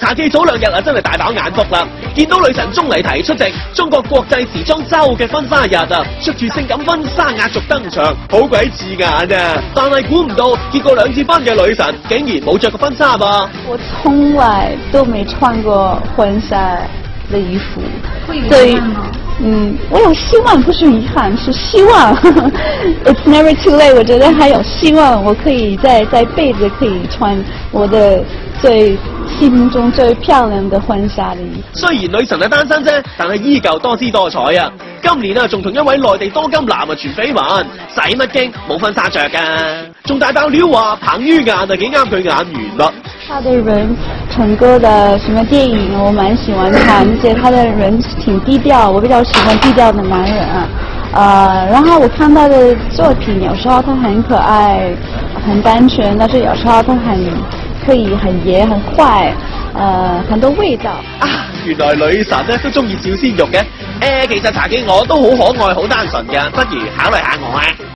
茶記早兩日啊，真係大飽眼福啦！見到女神鐘麗緹出席中國國際時裝周嘅婚紗日啊，着住性感婚紗壓軸登場，好鬼刺眼啊！但係估唔到，結過2次婚嘅女神竟然冇着過婚紗噃。我從來都沒穿過婚紗的衣服，會有遺憾嗎？我有希望，不是遺憾，是希望。It's never too late。我覺得還有希望，我可以在輩子可以穿我的心目中最漂亮的婚紗的衣服。雖然女神係單身啫，但係依舊多姿多彩啊！今年啊，仲同一位內地多金男啊傳緋聞，使乜驚冇婚紗着噶？仲大爆料話彭于晏啊幾啱佢眼緣啦。他的人，陳哥的什麼電影我蠻喜歡看，而且他的人挺低調，我比較喜歡低調的男人啊。然後我看他的作品，有時候他很可愛，很單純，但是有時候他可以很野很壞，很多味道。啊，原來女神咧都中意小鮮肉嘅。其實茶記我都好可愛好單純嘅，不如考慮下我啊。